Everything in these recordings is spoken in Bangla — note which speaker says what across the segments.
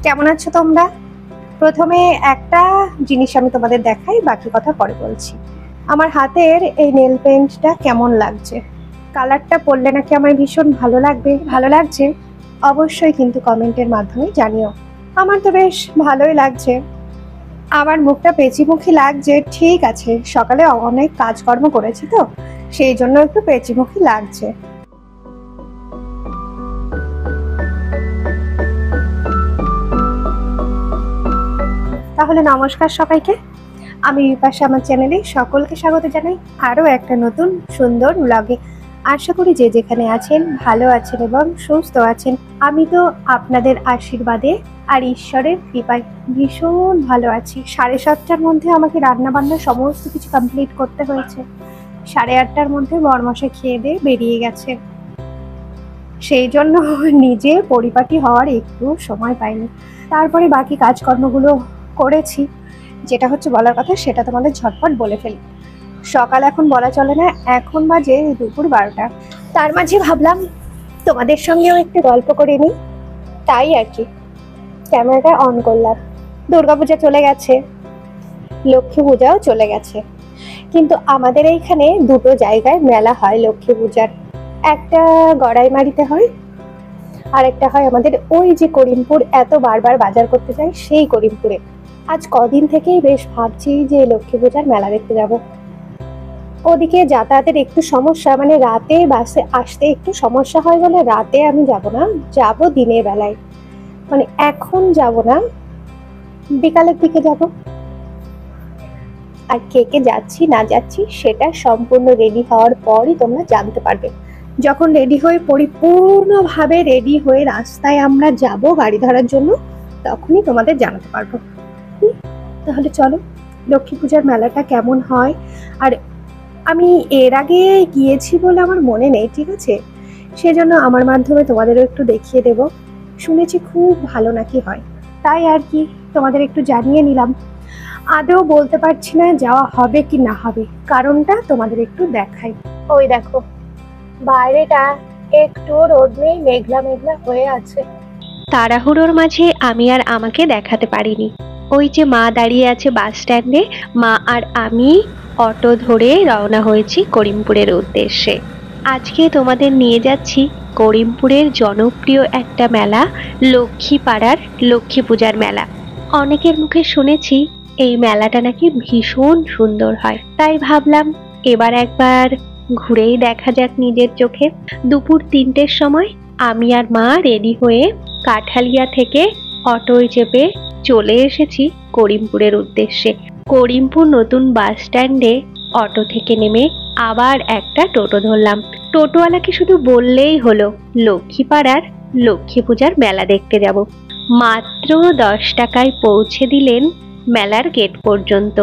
Speaker 1: কেমন আছো তোমরা? প্রথমে একটা জিনিস আমি তোমাদের দেখাই, বাকি কথা পরে বলছি। আমার হাতের এই নেল পেন্টটা কেমন লাগছে, কালারটা পরলে নাকি আমার ভীষণ ভালো লাগবে, ভালো লাগছে অবশ্যই কিন্তু কমেন্টের মাধ্যমে জানিও। আমার তো বেশ ভালোই লাগছে। আমার মুখটা পেঁচিমুখী লাগছে, ঠিক আছে, সকালে অনেক কাজকর্ম করেছি তো সেই জন্য একটু পেঁচিমুখী লাগছে। তাহলে নমস্কার সবাইকে, আমি বিপাশা, আমার চ্যানেলে সকলকে স্বাগত জানাই আরও একটা নতুন সুন্দর ব্লগে। আশা করি যে যেখানে আছেন ভালো আছেন এবং সুস্থ আছেন। আমি তো আপনাদের আশীর্বাদে আর ঈশ্বরের কৃপায় ভীষণ ভালো আছি। 7:30টার মধ্যে আমাকে রান্নাবান্না সমস্ত কিছু কমপ্লিট করতে হয়েছে। 8:30টার মধ্যে বরমশাই খেয়ে দিয়ে বেরিয়ে গেছে, সেই জন্য নিজে পরিপাটি হওয়ার একটু সময় পাইনি। তারপরে বাকি কাজকর্মগুলো করেছি, যেটা হচ্ছে বলার কথা সেটা তোমাদের ঝটপট বলে ফেলি। সকাল এখন বলা চলে না, এখন বাজে দুপুর 12টা। তার মাঝে ভাবলাম তোমাদের সঙ্গেও একটু গল্প করে নিই, তাই আর কি ক্যামেরাটা অন করলাম। দুর্গাপূজা চলে গেছে, লক্ষ্মী পূজাও চলে গেছে, কিন্তু আমাদের এইখানে দুটো জায়গায় মেলা হয় লক্ষ্মী পূজার। একটা গড়াইমারিতে হয়, আর একটা হয় আমাদের ওই যে করিমপুর, এত বারবার বাজার করতে যাই সেই করিমপুরে। আজ কদিন থেকেই বেশ ভাবছি যে লক্ষ্মী পূজার মেলা দেখতে যাব। ওদিকে যাতায়াতের একটু সমস্যা, মানে রাতে বাসে আসতে একটু সমস্যা হয় বলে রাতে আমি যাব না, যাব দিনের বেলায়। মানে এখন যাব না, বিকালের দিকে যাব। আর কে কে যাচ্ছি না যাচ্ছি সেটা সম্পূর্ণ রেডি হওয়ার পরই তোমরা জানতে পারবে। যখন রেডি হয়ে পরিপূর্ণভাবে রেডি হয়ে রাস্তায় আমরা যাব গাড়ি ধরার জন্য, তখনই তোমাদের জানাতে পারবো। তাহলে চলো, লক্ষ্মী পূজার মেলাটা কেমন হয়। আর আমি এর আগে গিয়েছি বলে আমার মনে নেই, ঠিক আছে, সেজন্য আমার মাধ্যমে তোমাদেরও একটু দেখিয়ে দেব। শুনেছি খুব ভালো নাকি হয়, তাই আর কি তোমাদের একটু জানিয়ে নিলাম। আদৌ বলতে পারছি না যাওয়া হবে কি না হবে, কারণটা তোমাদের একটু দেখাই। ওই দেখো বাইরেটা একটু রোদ নেই, মেঘলা মেঘলা হয়ে আছে।
Speaker 2: তাড়াহুড়োর মাঝে আমি আর আমাকে দেখাতে পারিনি। ওই যে মা দাঁড়িয়ে আছে বাস স্ট্যান্ডে, মা আর আমি অটো ধরে রওনা হয়েছি করিমপুরের উদ্দেশ্যে। আজকে তোমাদের নিয়ে যাচ্ছি করিমপুরের জনপ্রিয় একটা মেলা, লক্ষ্মীপাড়ার লক্ষ্মী পূজার মেলা। অনেকের মুখে শুনেছি এই মেলাটা নাকি ভীষণ সুন্দর হয়, তাই ভাবলাম এবার একবার ঘুরেই দেখা যাক নিজের চোখে। দুপুর 3টের সময় আমি আর মা রেডি হয়ে কাঠালিয়া থেকে অটোয় চেপে চলে এসেছি করিমপুরের উদ্দেশ্যে। করিমপুর নতুন বাস স্ট্যান্ডে অটো থেকে নেমে আবার একটা টোটো ধরলাম। টোটোওয়ালাকে শুধু বললেই হলো লক্ষ্মীপাড়ার লক্ষ্মী পূজার মেলা দেখতে যাব। মাত্র 10 টাকায় পৌঁছে দিলেন মেলার গেট পর্যন্ত।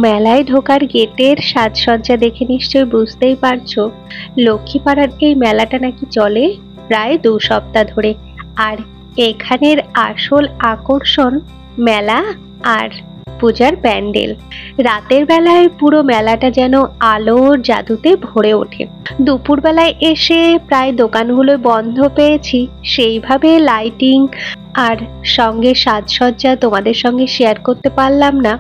Speaker 2: মেলায় ঢোকার গেটের সাজসজ্জা দেখে নিশ্চয়ই বুঝতেই পারছো লক্ষ্মীপাড়ার এই মেলাটা নাকি চলে প্রায় 2 সপ্তাহ ধরে। আর এখানের আসল আকর্ষণ মেলা আর পূজার প্যান্ডেল। রাতের বেলায় পুরো মেলাটা যেন আলোর জাদুতে ভরে ওঠে। দুপুর বেলায় এসে প্রায় দোকানগুলো বন্ধ পেয়েছি, সেইভাবে লাইটিং আর সঙ্গে সাজসজ্জা তোমাদের সঙ্গে শেয়ার করতে পারলাম না।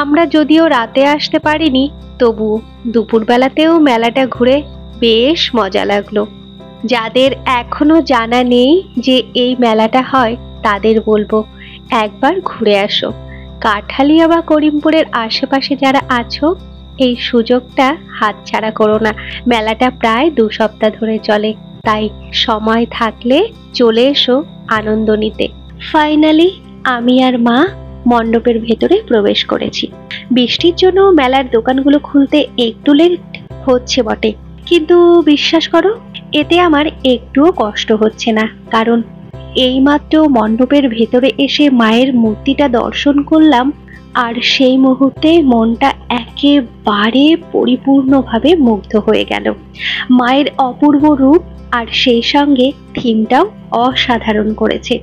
Speaker 2: আমরা যদিও রাতে আসতে পারিনি, তবু দুপুরবেলাতেও মেলাটা ঘুরে বেশ মজা লাগলো। যাদের এখনো জানা নেই যে এই মেলাটা হয়, তাদের বলবো একবার ঘুরে আসো। কাঠালিয়া বা করিমপুরের আশেপাশে যারা আছো, এই সুযোগটা হাতছাড়া করো না। মেলাটা প্রায় 2 সপ্তাহ ধরে চলে, তাই সময় থাকলে চলে এসো আনন্দ নিতে। ফাইনালি আমি আর মা মণ্ডপের ভেতরে প্রবেশ করেছি। বৃষ্টির জন্য মেলার দোকানগুলো খুলতে একটু লেট হচ্ছে বটে, কিন্তু বিশ্বাস করো এতে আমার একটুও কষ্ট হচ্ছে না, কারণ এইমাত্র মণ্ডপের ভেতরে এসে মায়ের মূর্তিটা দর্শন করলাম, আর সেই মুহূর্তে মনটা একেবারে পরিপূর্ণভাবে মুগ্ধ হয়ে গেল। মায়ের অপূর্ব রূপ আর সেই সঙ্গে থিমটাও অসাধারণ করেছে।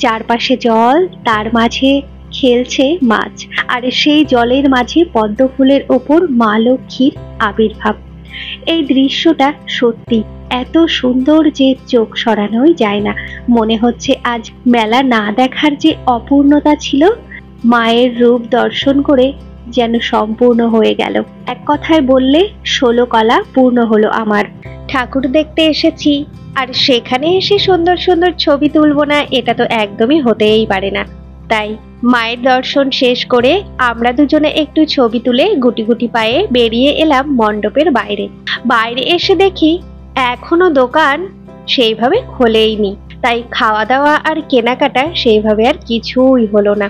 Speaker 2: চারপাশে জল, তার মাঝে খেলছে মাছ, আর সেই জলের মাঝে পদ্ম ফুলের ওপর মা লক্ষ্মীর আবির্ভাব। এই দৃশ্যটা সত্যি এত সুন্দর যে চোখ সরানোই যায় না। মনে হচ্ছে আজ মেলা না দেখার যে অপূর্ণতা ছিল, মায়ের রূপ দর্শন করে যেন সম্পূর্ণ হয়ে গেল। এক কথায় বললে 16 কলা পূর্ণ হলো আমার। ঠাকুর দেখতে এসেছি আর সেখানে এসে সুন্দর সুন্দর ছবি তুলবো না, এটা তো একদমই হতেই পারে না। তাই মায়ের দর্শন শেষ করে আমরা দুজনে একটু ছবি তুলে গুটি গুটি পায়ে বেরিয়ে এলাম মণ্ডপের বাইরে। বাইরে এসে দেখি এখনো দোকান সেইভাবে খোলেইনি, তাই খাওয়া দাওয়া আর কেনাকাটা সেইভাবে আর কিছুই হলো না।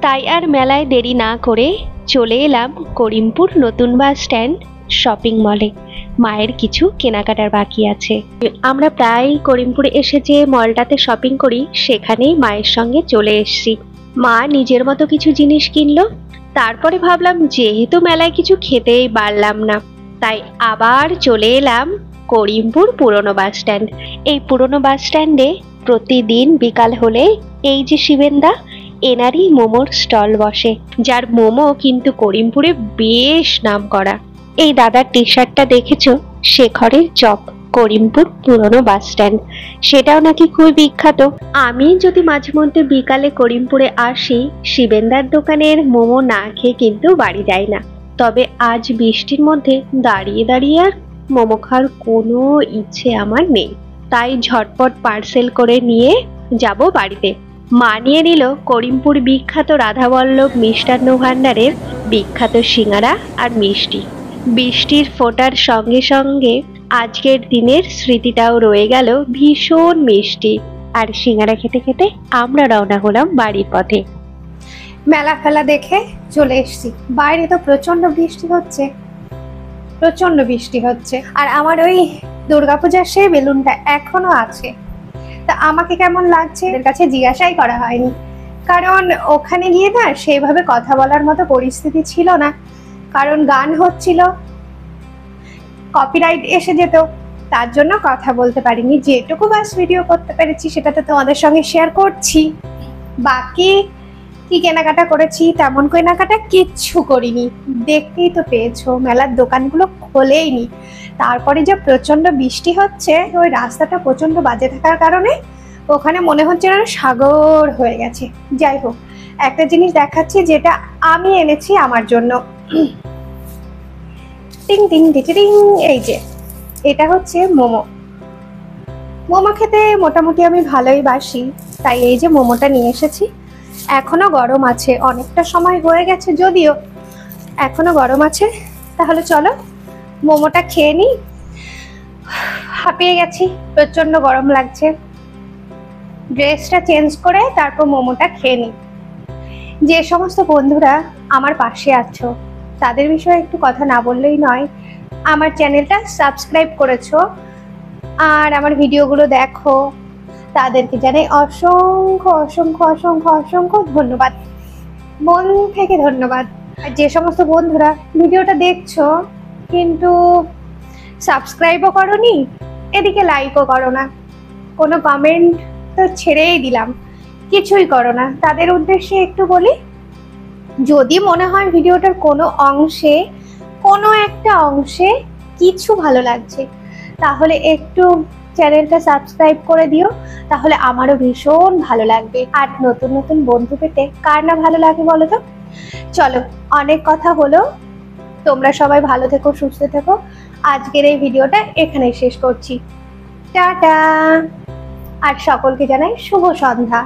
Speaker 2: তাই আর মেলায় দেরি না করে চলে এলাম করিমপুর নতুন বাস স্ট্যান্ড শপিং মলে। মায়ের কিছু কেনাকাটার বাকি আছে। আমরা প্রায় করিমপুরে এসে যে মলটাতে শপিং করি সেখানেই মায়ের সঙ্গে চলে এসেছি। মা নিজের মতো কিছু জিনিস কিনলো। তারপরে ভাবলাম যেহেতু মেলায় কিছু খেতেই পারলাম না, তাই আবার চলে এলাম করিমপুর পুরনো বাস স্ট্যান্ড। এই পুরনো বাস স্ট্যান্ডে প্রতিদিন বিকাল হলে এই যে শিবেন্দা, এনারই মোমোর স্টল বসে, যার মোমো কিন্তু করিমপুরে বেশ নাম করা। এই দাদার টি শার্টটা দেখেছো, শেখরের চপ, করিমপুর পুরনো বাস স্ট্যান্ড, সেটাও নাকি খুবই বিখ্যাত। আমি যদি মাঝে মধ্যে বিকালে করিমপুরে আসি, শিবেন্দার দোকানের মোমো না খেয়ে কিন্তু বাড়ি যাই না। তবে আজ বৃষ্টির মধ্যে দাঁড়িয়ে দাঁড়িয়ে আর মোমো খাওয়ার কোনো ইচ্ছে আমার নেই, তাই ঝটপট পার্সেল করে নিয়ে যাব বাড়িতে। মা নিয়ে নিল করিমপুর বিখ্যাত রাধাবল্লভ মিষ্টান্ন ভাণ্ডারের বিখ্যাত সিঙ্গারা আর মিষ্টি। বৃষ্টির ফোঁটার সঙ্গে সঙ্গে আজকের দিনের স্মৃতিটাও রয়ে গেল ভীষণ মিষ্টি। আর সিঙ্গারা খেতে খেতে আমরা রওনা হলাম বাড়ির পথে।
Speaker 1: মেলা ফেলা দেখে চলে এসেছি। বাইরে তো প্রচন্ড বৃষ্টি হচ্ছে, প্রচন্ড বৃষ্টি হচ্ছে। আর আমার ওই দুর্গাপূজার সেই বেলুনটা এখনো আছে। তা আমাকে কেমন লাগছে এর কাছে জিজ্ঞাসাই করা হয়নি, কারণ ওখানে গিয়ে না সেইভাবে কথা বলার মতো পরিস্থিতি ছিল না, কারণ গান হচ্ছিল, কপিরাইট এসে যেত, তার জন্য কথা বলতে পারিনি। যেটুকু বাস ভিডিও করতে পেরেছি সেটা তো তোমাদের সঙ্গে শেয়ার করছি। বাকি কি কেনাকাটা করেছি, তেমন কেনাকাটা কিচ্ছু করিনি। দেখতেই তো পেয়েছো মেলার দোকানগুলো খোলেইনি। তারপরে যে প্রচন্ড বৃষ্টি হচ্ছে, ওই রাস্তাটা প্রচন্ড বাজে থাকার কারণে ওখানে মনে হচ্ছে যেন সাগর হয়ে গেছে। যাই হোক, একটা জিনিস দেখাচ্ছি যেটা আমি এনেছি আমার জন্য। টিং টিং টিং, এই যে এটা হচ্ছে মোমো। মোমো খেতে মোটামুটি আমি ভালোই বাসি, তাই এই যে মোমোটা নিয়ে এসেছি। এখনো গরম আছে, অনেকটা সময় হয়ে গেছে যদিও, এখনো গরম আছে। তাহলে চলো মোমোটা খেয়ে নিই। হাঁপিয়ে গেছি, প্রচন্ড গরম লাগছে। ড্রেসটা চেঞ্জ করে তারপর মোমোটা খেয়ে নিই। যে সমস্ত বন্ধুরা আমার পাশে আছো তাদের বিষয়ে একটু কথা না বললেই নয়। আমার চ্যানেলটা সাবস্ক্রাইব করেছো আর আমার ভিডিওগুলো দেখো, তাদেরকে জানাই অসংখ্য অসংখ্য অসংখ্য অসংখ্য ধন্যবাদ, মন থেকে ধন্যবাদ। আর যে সমস্ত বন্ধুরা ভিডিওটা দেখছো কিন্তু সাবস্ক্রাইবও করোনি, এদিকে লাইকও করো না, কোনো কমেন্ট তো ছেড়েই দিলাম, কিছুই করো না, তাদের উদ্দেশ্যে একটু বলি, যদি মনে হয় ভিডিওটার কোনো অংশে, কোনো একটা অংশে কিছু ভালো লাগছে, তাহলে একটু চ্যানেলটা সাবস্ক্রাইব করে দিও, তাহলে আমারও ভীষণ ভালো লাগবে। আর নতুন নতুন বন্ধু পেতে কার না ভালো লাগে বলো তো। চলো, অনেক কথা হলো, তোমরা সবাই ভালো থেকো, সুস্থ থেকো। আজকের এই ভিডিওটা এখানেই শেষ করছি। টাটা। আর সকলকে জানাই শুভ সন্ধ্যা।